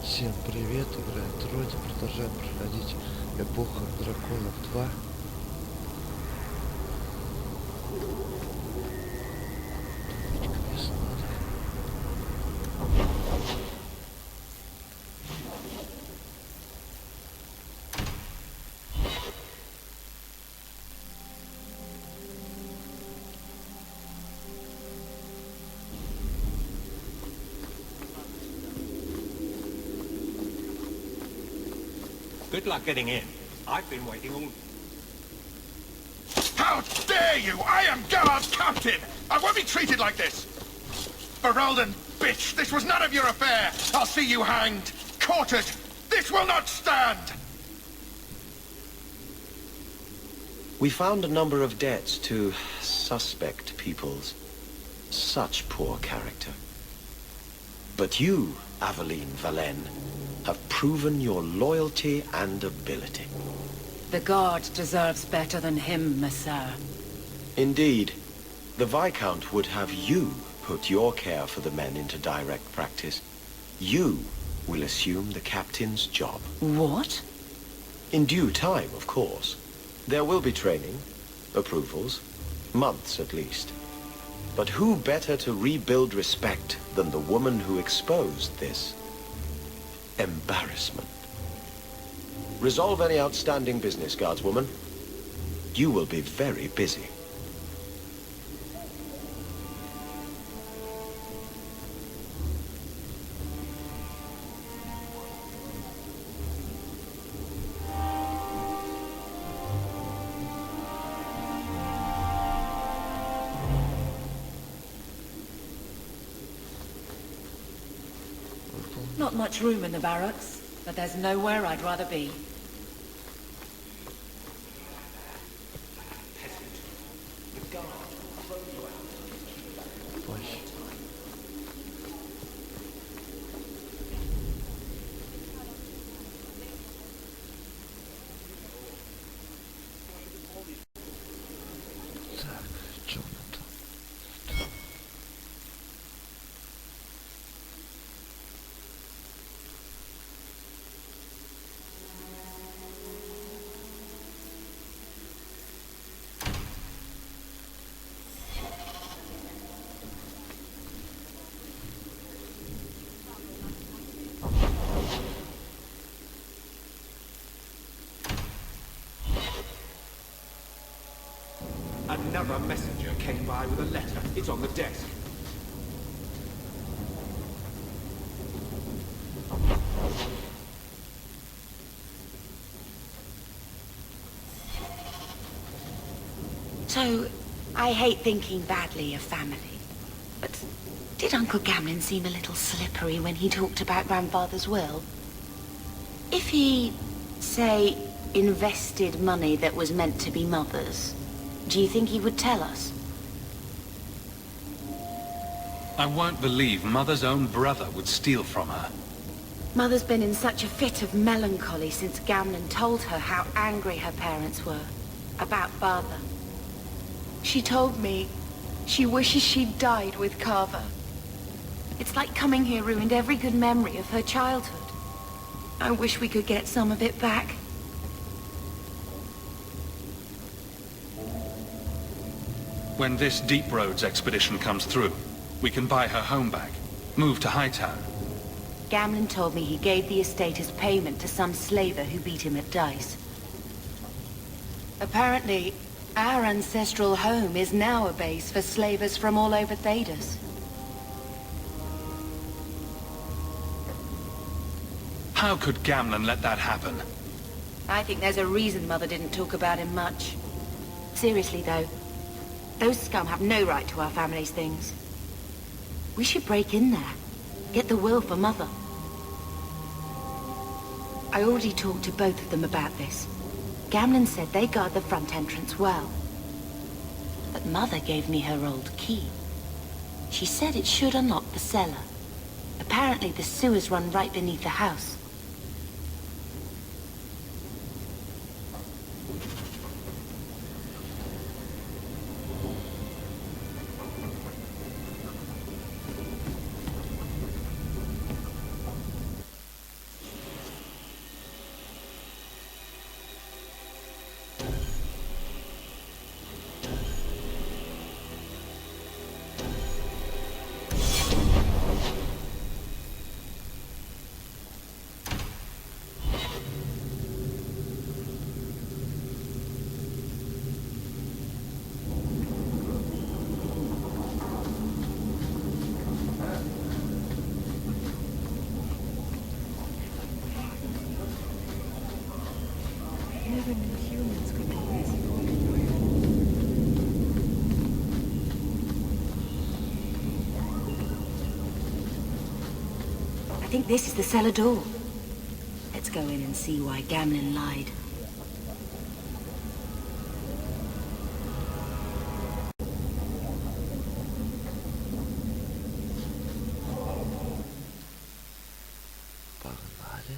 Всем привет, играет Роди, продолжаем проходить эпоха драконов 2. Добыть квест надо. Good luck getting in. I've been waiting all... How dare you! I am Galard's captain! I won't be treated like this! Beralden, bitch! This was none of your affair! I'll see you hanged! Quartered! This will not stand! We found a number of debts to suspect peoples. Such poor character. But you, Aveline Valen, have proven your loyalty and ability. The guard deserves better than him, Messire. Indeed. The Viscount would have you put your care for the men into direct practice. You will assume the captain's job. What? In due time, of course. There will be training, approvals, months at least. But who better to rebuild respect than the woman who exposed this embarrassment? Resolve any outstanding business, guardswoman. You will be very busy. Not much room in the barracks, but there's nowhere I'd rather be. Ой. Так, что мы там? Another messenger came by with a letter. It's on the desk. So, I hate thinking badly of family, but did Uncle Gamlin seem a little slippery when he talked about Grandfather's will? If he, say, invested money that was meant to be Mother's, do you think he would tell us? I won't believe Mother's own brother would steal from her. Mother's been in such a fit of melancholy since Gamlin told her how angry her parents were about Father. She told me she wishes she'd died with Carver. It's like coming here ruined every good memory of her childhood. I wish we could get some of it back. When this Deep Roads expedition comes through, we can buy her home back, move to Hightown. Gamlin told me he gave the estate as payment to some slaver who beat him at dice. Apparently, our ancestral home is now a base for slavers from all over Thedas. How could Gamlin let that happen? I think there's a reason Mother didn't talk about him much. Seriously, though, those scum have no right to our family's things. We should break in there. Get the will for Mother. I already talked to both of them about this. Gamlin said they guard the front entrance well. But Mother gave me her old key. She said it should unlock the cellar. Apparently the sewers run right beneath the house. think this is the cellar door. Let's go in and see why Gamlin lied. Погнали.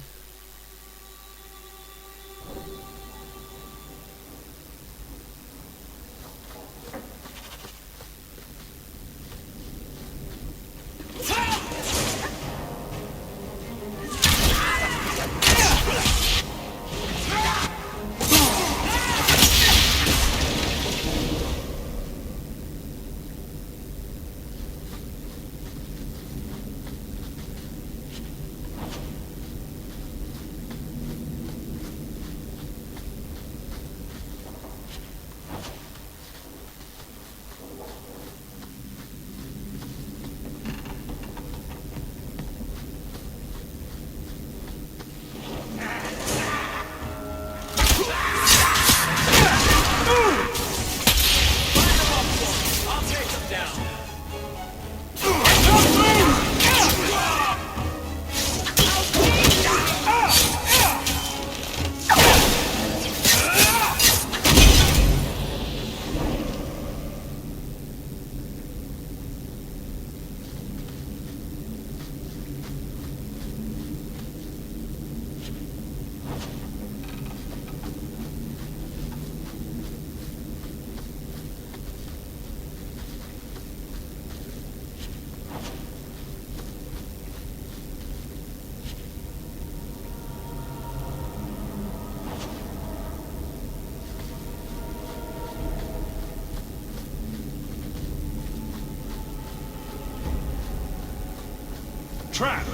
Trap!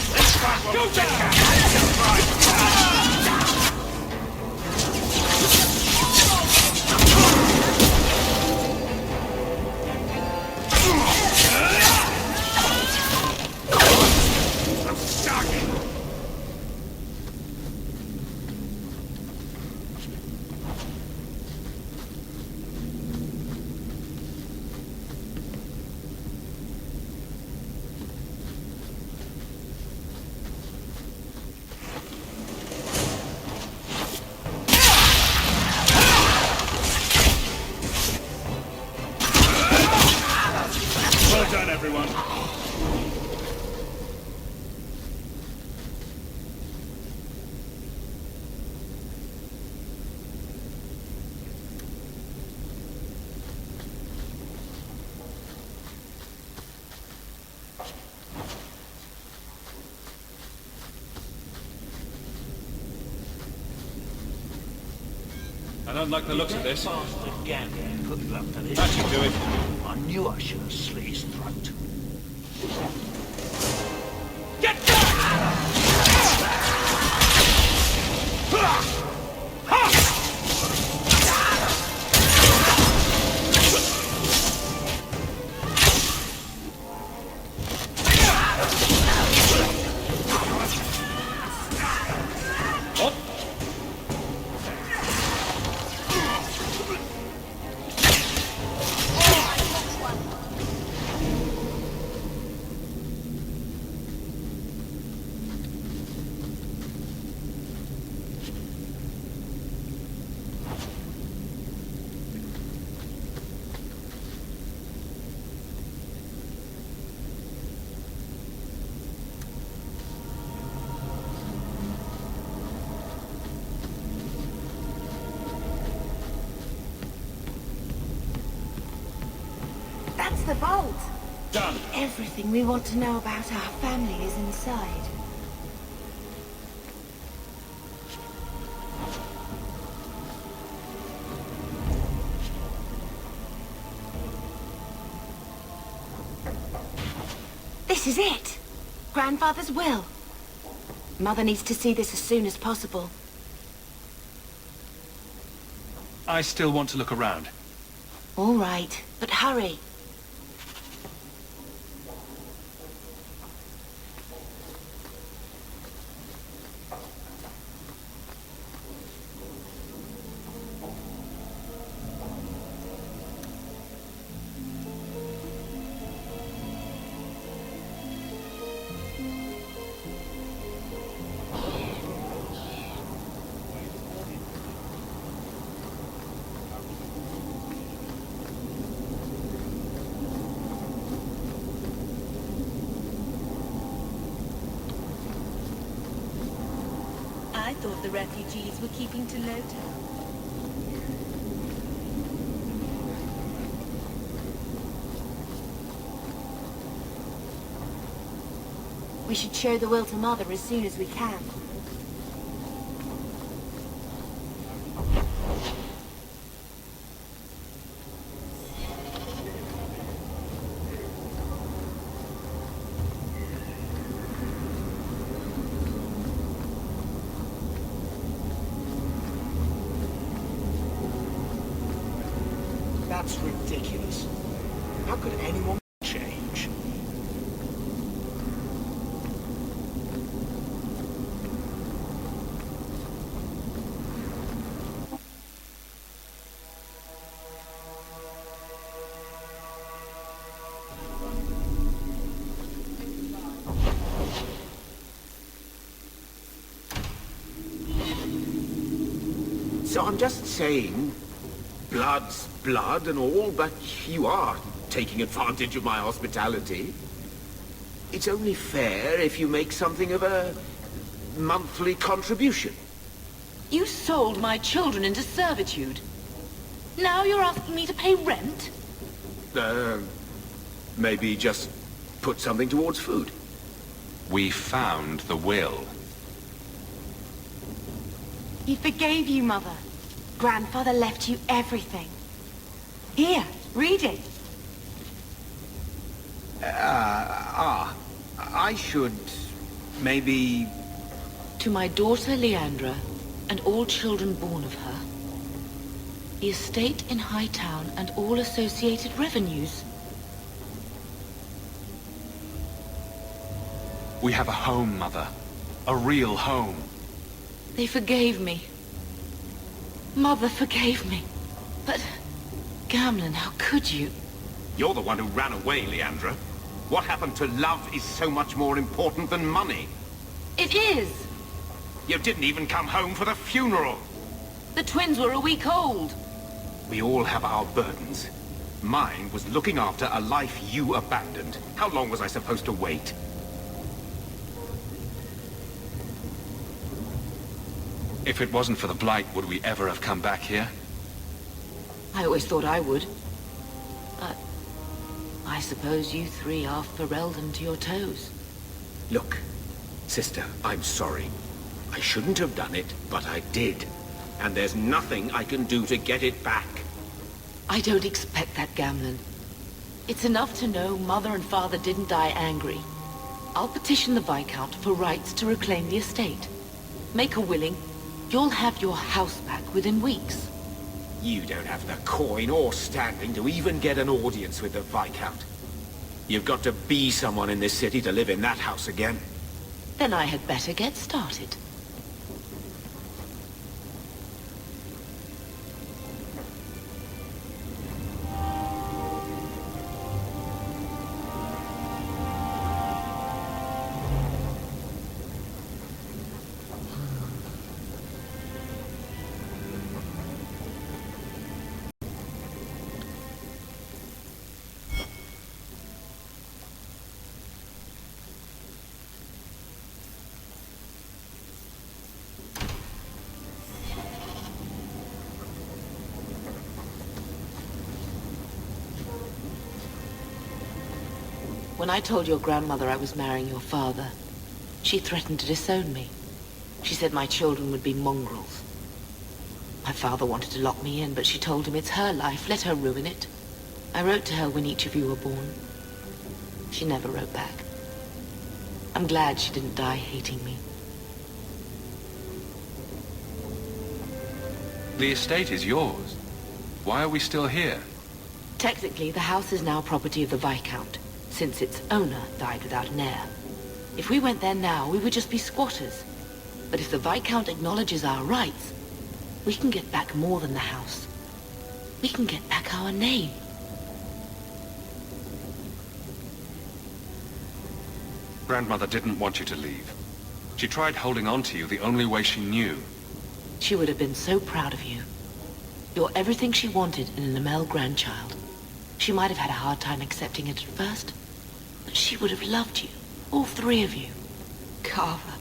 This one will go down! Well done, everyone. I don't like the looks of this. Bastard Gamlin put you up to this. How'd you do it? I knew I should have slit his throat. That's the vault. Done. Everything we want to know about our family is inside. This is it. Grandfather's will. Mother needs to see this as soon as possible. I still want to look around. All right, but hurry. thought the refugees were keeping to Lota. We should show the will to Mother as soon as we can. That's ridiculous. How could anyone change? So I'm just saying, blood's blood and all, but you are taking advantage of my hospitality. It's only fair if you make something of a monthly contribution. You sold my children into servitude. Now you're asking me to pay rent? Maybe just put something towards food. We found the will. He forgave you, Mother. Grandfather left you everything. Here, read it. I should maybe... To my daughter Leandra, and all children born of her, the estate in Hightown and all associated revenues. We have a home, Mother. A real home. They forgave me. Mother forgave me. But, Gamlen, how could you? You're the one who ran away, Leandra. What happened to love is so much more important than money. It is! You didn't even come home for the funeral. The twins were a week old. We all have our burdens. Mine was looking after a life you abandoned. How long was I supposed to wait? If it wasn't for the Blight, would we ever have come back here? I always thought I would. But I suppose you three are Ferelden to your toes. Look, sister, I'm sorry. I shouldn't have done it, but I did. And there's nothing I can do to get it back. I don't expect that, Gamlen. It's enough to know Mother and Father didn't die angry. I'll petition the Viscount for rights to reclaim the estate. Make a willing. You'll have your house back within weeks. You don't have the coin or standing to even get an audience with the Viscount. You've got to be someone in this city to live in that house again. Then I had better get started. When I told your grandmother I was marrying your father, she threatened to disown me. She said my children would be mongrels. My father wanted to lock me in, but she told him it's her life, let her ruin it. I wrote to her when each of you were born. She never wrote back. I'm glad she didn't die hating me. The estate is yours. Why are we still here? Technically, the house is now property of the Viscount, since its owner died without an heir. If we went there now, we would just be squatters. But if the Viscount acknowledges our rights, we can get back more than the house. We can get back our name. Grandmother didn't want you to leave. She tried holding on to you the only way she knew. She would have been so proud of you. You're everything she wanted in an Amel grandchild. She might have had a hard time accepting it at first, but she would have loved you, all three of you. Carver.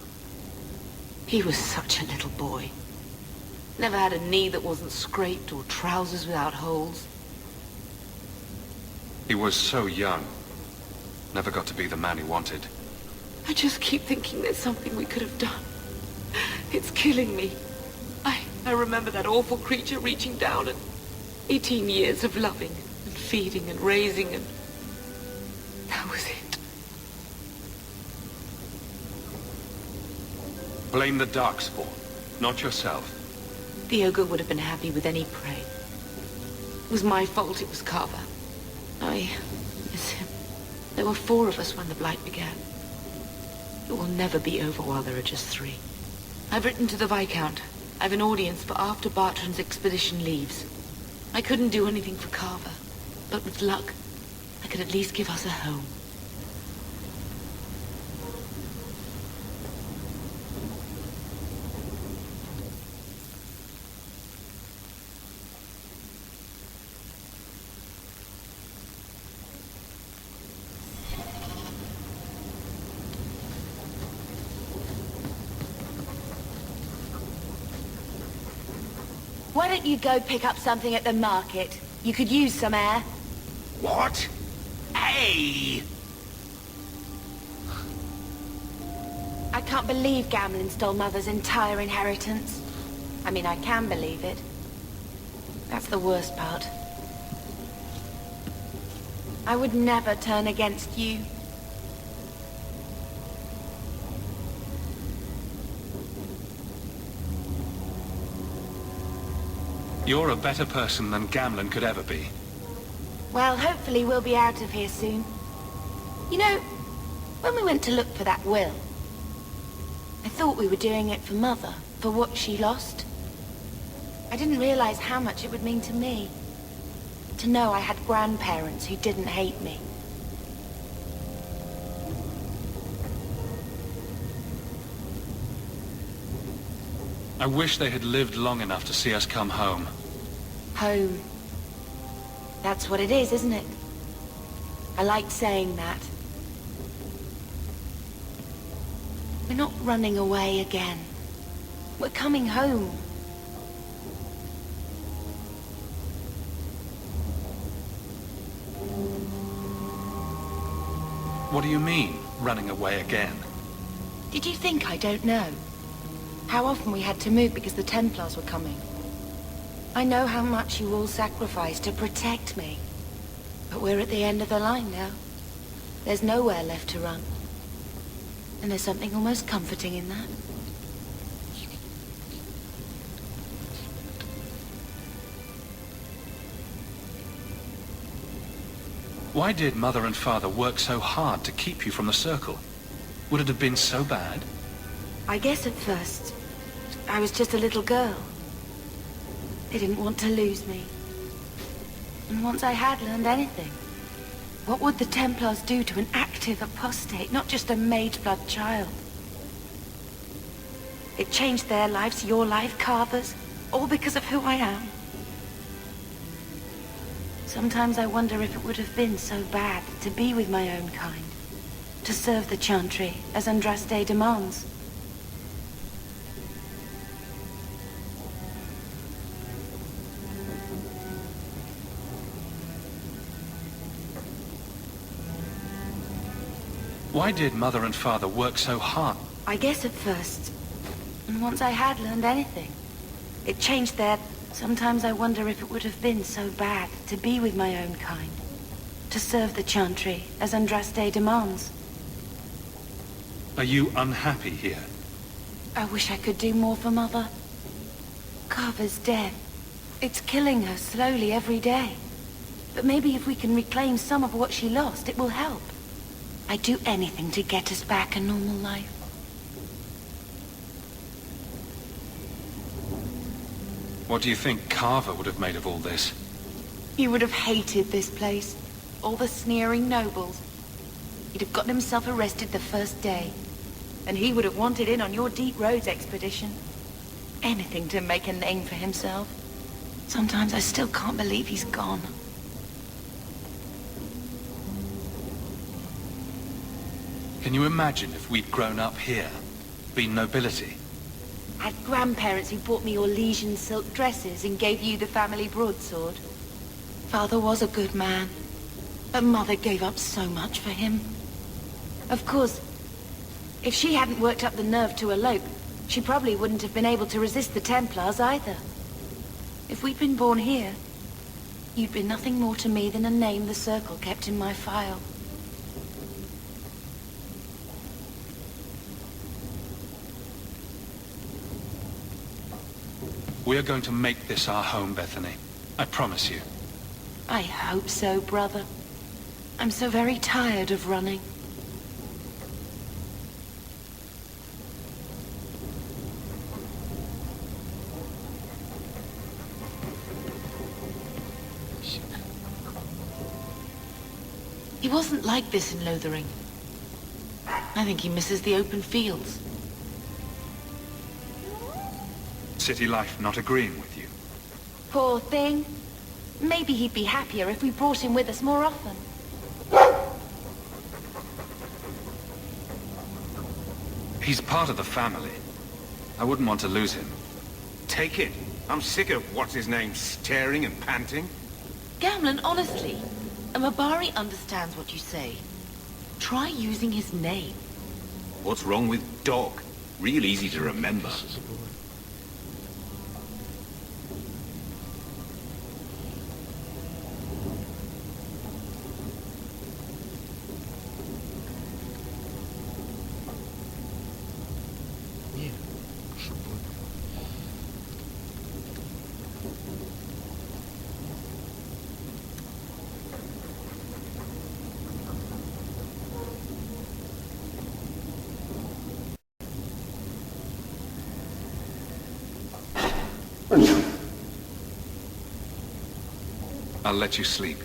He was such a little boy. Never had a knee that wasn't scraped or trousers without holes. He was so young. Never got to be the man he wanted. I just keep thinking there's something we could have done. It's killing me. I remember that awful creature reaching down and 18 years of loving and feeding and raising, and that was it. Blame the Darkspawn, not yourself. The ogre would have been happy with any prey. It was my fault it was Carver. I miss him. There were 4 of us when the Blight began. It will never be over while there are just 3. I've written to the Viscount. I've an audience for after Bartran's expedition leaves. I couldn't do anything for Carver, but with luck, I could at least give us a home. Why don't you go pick up something at the market? You could use some air. What? Hey! I can't believe Gamlin stole Mother's entire inheritance. I mean, I can believe it. That's the worst part. I would never turn against you. You're a better person than Gamlin could ever be. Well, hopefully we'll be out of here soon. You know, when we went to look for that will, I thought we were doing it for Mother, for what she lost. I didn't realize how much it would mean to me. To know I had grandparents who didn't hate me. I wish they had lived long enough to see us come home. Home. That's what it is, isn't it? I like saying that. We're not running away again. We're coming home. What do you mean, running away again? Did you think I don't know? How often we had to move because the Templars were coming. I know how much you all sacrificed to protect me. But we're at the end of the line now. There's nowhere left to run. And there's something almost comforting in that. Why did Mother and Father work so hard to keep you from the Circle? Would it have been so bad? I guess at first, I was just a little girl. They didn't want to lose me. And once I had learned anything, what would the Templars do to an active apostate, not just a mage-blood child? It changed their lives, your life, Carver's, all because of who I am. Sometimes I wonder if it would have been so bad to be with my own kind, to serve the Chantry as Andraste demands. Why did Mother and Father work so hard? I guess at first, and once I had learned anything, it changed their... Sometimes I wonder if it would have been so bad to be with my own kind, to serve the Chantry as Andraste demands. Are you unhappy here? I wish I could do more for Mother. Carver's dead. It's killing her slowly every day. But maybe if we can reclaim some of what she lost, it will help. I'd do anything to get us back a normal life. What do you think Carver would have made of all this? He would have hated this place. All the sneering nobles. He'd have gotten himself arrested the first day. And he would have wanted in on your Deep Roads expedition. Anything to make a name for himself. Sometimes I still can't believe he's gone. Can you imagine if we'd grown up here, been nobility? Had grandparents who bought me your Lesian silk dresses and gave you the family broadsword. Father was a good man, but Mother gave up so much for him. Of course, if she hadn't worked up the nerve to elope, she probably wouldn't have been able to resist the Templars either. If we'd been born here, you'd been nothing more to me than a name the Circle kept in my file. We are going to make this our home, Bethany. I promise you. I hope so, brother. I'm so very tired of running. He wasn't like this in Lothering. I think he misses the open fields. City life not agreeing with you. Poor thing. Maybe he'd be happier if we brought him with us more often. He's part of the family. I wouldn't want to lose him. Take it. I'm sick of what's-his-name staring and panting. Gamlen, honestly, a Mabari understands what you say. Try using his name. What's wrong with dog? Real easy to remember. Не, чтобы... I'll let you sleep.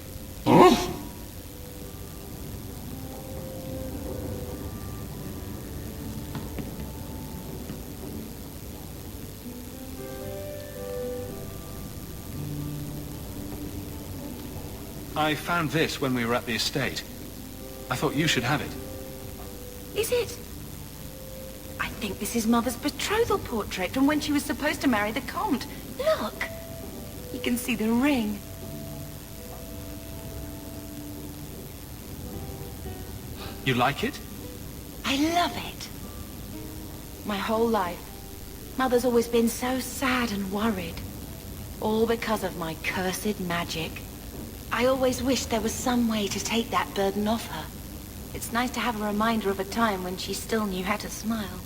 I found this when we were at the estate. I thought you should have it. Is it? I think this is Mother's betrothal portrait from when she was supposed to marry the Comte. Look! You can see the ring. You like it? I love it. My whole life, Mother's always been so sad and worried. All because of my cursed magic. I always wished there was some way to take that burden off her. It's nice to have a reminder of a time when she still knew how to smile.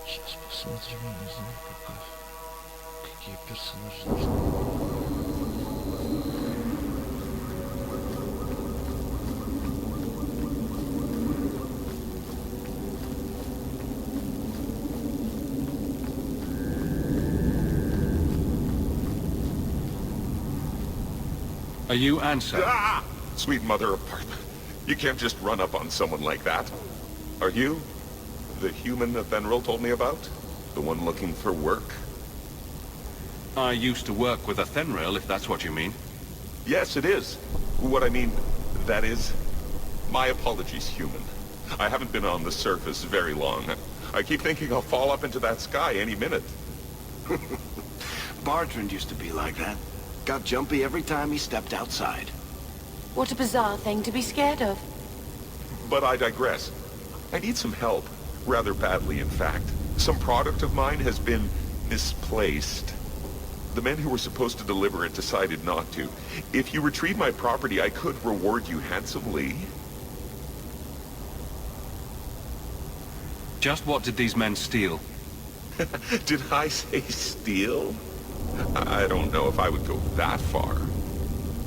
Сейчас посмотрим, я не знаю, какие персонажи нужны. Are you Ansel? Ah! Sweet mother of Parthia. You can't just run up on someone like that. Are you the human that Fenrir told me about? The one looking for work? I used to work with a Fenrir, if that's what you mean. Yes, it is. What I mean, that is... My apologies, human. I haven't been on the surface very long. I keep thinking I'll fall up into that sky any minute. Bartrand used to be like that. Got jumpy every time he stepped outside. What a bizarre thing to be scared of. But I digress. I need some help. Rather badly, in fact. Some product of mine has been misplaced. The men who were supposed to deliver it decided not to. If you retrieve my property, I could reward you handsomely. Just what did these men steal? Did I say steal? I don't know if I would go that far.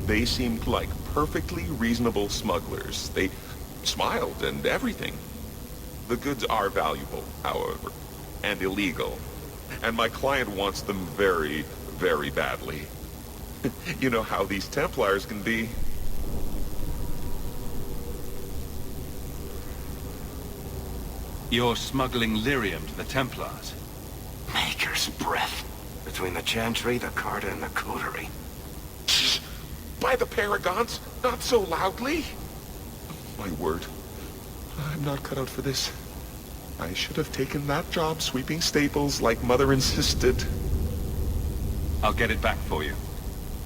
They seemed like perfectly reasonable smugglers. They smiled and everything. The goods are valuable, however, and illegal. And my client wants them very, very badly. You know how these Templars can be. You're smuggling lyrium to the Templars? Maker's breath. Between the Chantry, the Carta, and the Coterie. By the Paragons, not so loudly. My word. I'm not cut out for this. I should have taken that job sweeping stables like Mother insisted. I'll get it back for you.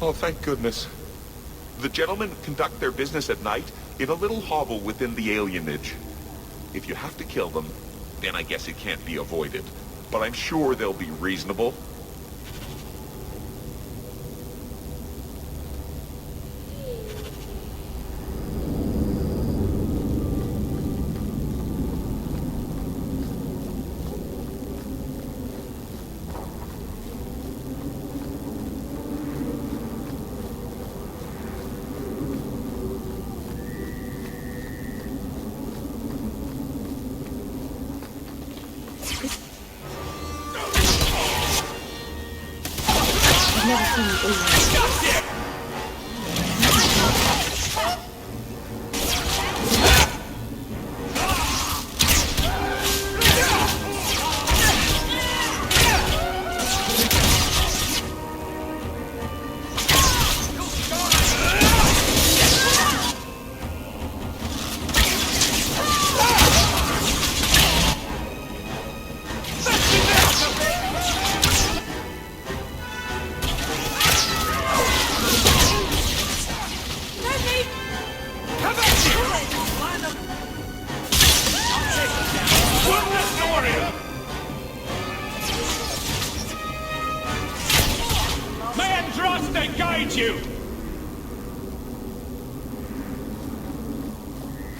Oh, thank goodness. The gentlemen conduct their business at night in a little hovel within the alienage. If you have to kill them, then I guess it can't be avoided. But I'm sure they'll be reasonable. I've never seen you all.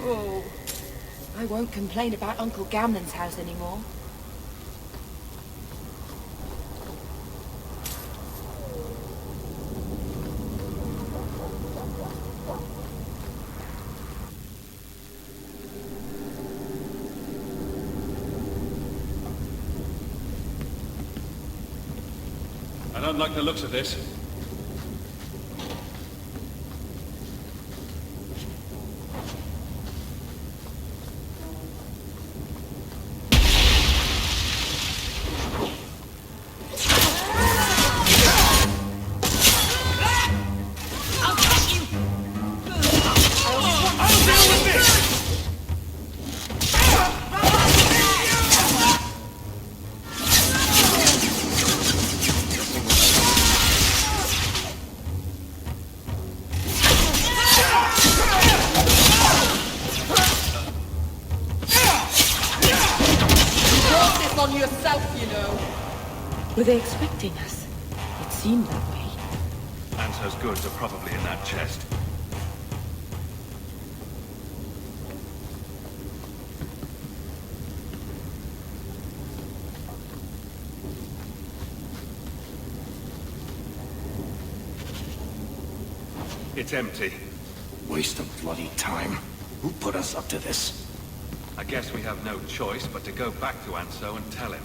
Oh, I won't complain about Uncle Gamlen's house anymore. I don't like the looks of this. On yourself, you know. Were they expecting us? It seemed that way. Anso's goods are probably in that chest. It's empty. Waste of bloody time. Who put us up to this? I guess we have no choice but to go back to Anso and tell him.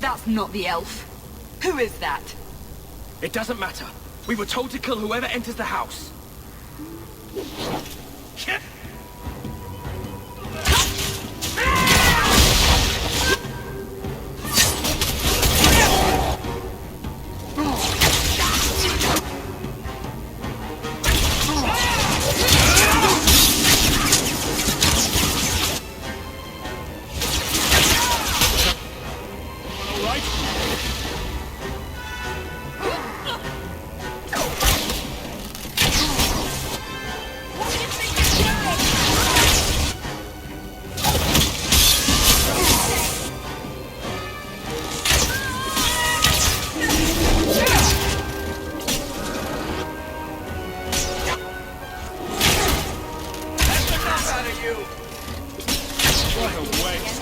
That's not the elf. Who is that? It doesn't matter. We were told to kill whoever enters the house. you! What a waste!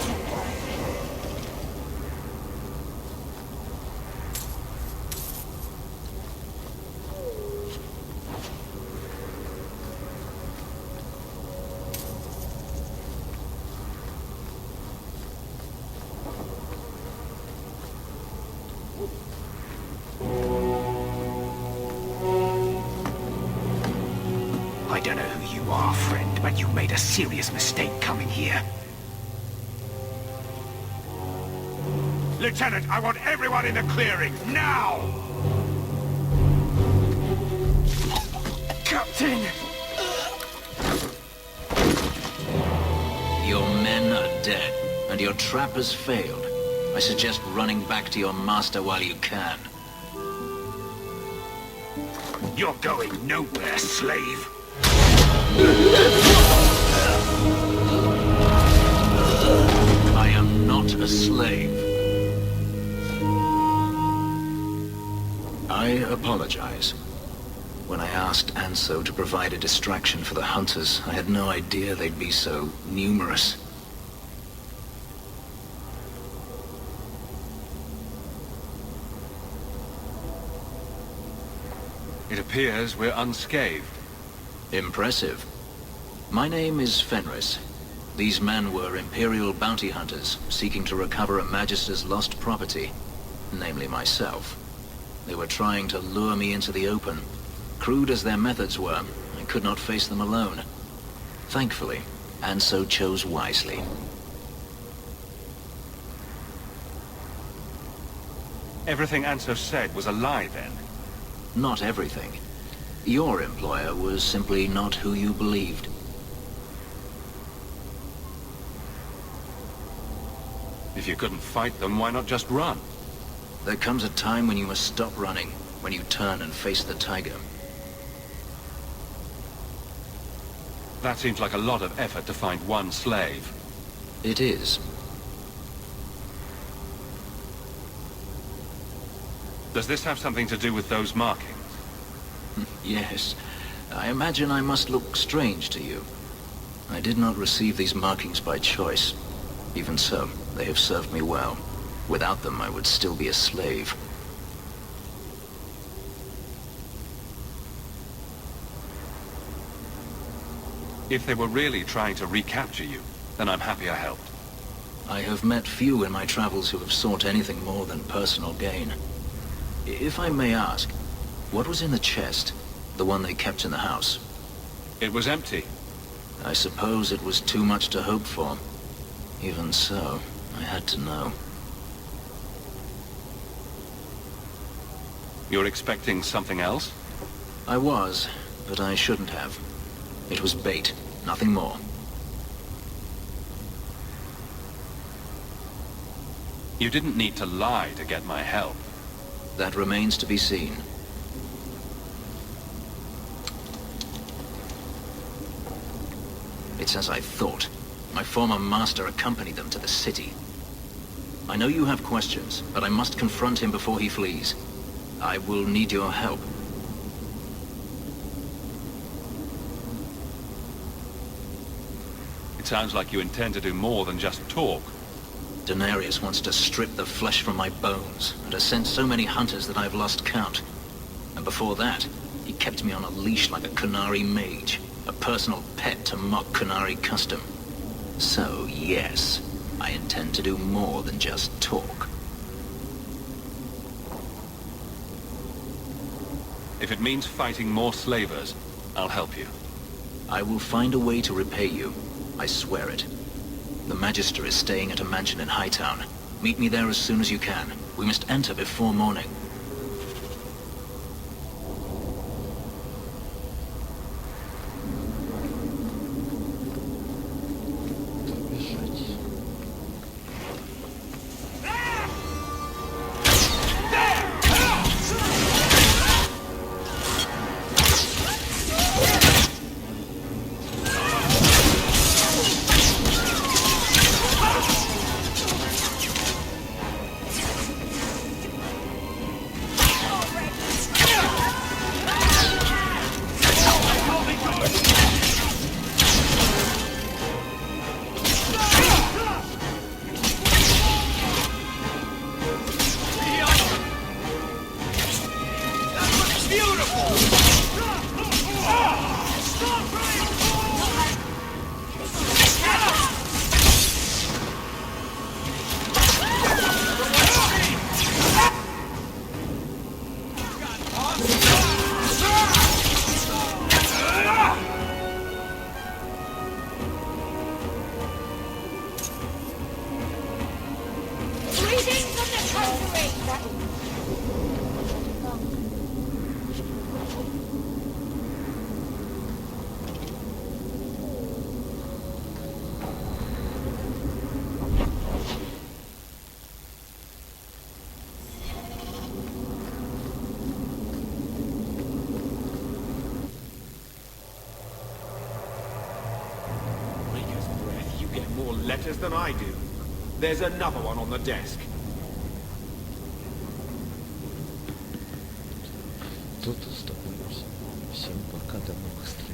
I don't know who you are, friend, but you made a serious mistake coming here. Lieutenant, I want everyone in the clearing, now! Captain! Your men are dead, and your trap has failed. I suggest running back to your master while you can. You're going nowhere, slave! I am not a slave. I apologize. When I asked Anso to provide a distraction for the hunters, I had no idea they'd be so numerous. It appears we're unscathed. Impressive. My name is Fenris. These men were Imperial bounty hunters, seeking to recover a Magister's lost property, namely myself. They were trying to lure me into the open. Crude as their methods were, I could not face them alone. Thankfully, Anso chose wisely. Everything Anso said was a lie, then? Not everything. Your employer was simply not who you believed. If you couldn't fight them, why not just run? There comes a time when you must stop running, when you turn and face the tiger. That seems like a lot of effort to find one slave. It is. Does this have something to do with those markings? Yes. I imagine I must look strange to you. I did not receive these markings by choice. Even so, they have served me well. Without them, I would still be a slave. If they were really trying to recapture you, then I'm happy I helped. I have met few in my travels who have sought anything more than personal gain. If I may ask, what was in the chest? The one they kept in the house? It was empty. I suppose it was too much to hope for. Even so, I had to know. You're expecting something else? I was, but I shouldn't have. It was bait, nothing more. You didn't need to lie to get my help. That remains to be seen. It's as I thought. My former master accompanied them to the city. I know you have questions, but I must confront him before he flees. I will need your help. It sounds like you intend to do more than just talk. Daenerys wants to strip the flesh from my bones, and has sent so many hunters that I've lost count. And before that, he kept me on a leash like a Qunari mage, a personal pet to mock Qunari custom. So, yes, I intend to do more than just talk. If it means fighting more slavers, I'll help you. I will find a way to repay you. I swear it. The Magister is staying at a mansion in Hightown. Meet me there as soon as you can. We must enter before morning. more letters than I do. There's another one on the desk. Тут остановимся. Всем пока, до новых встреч.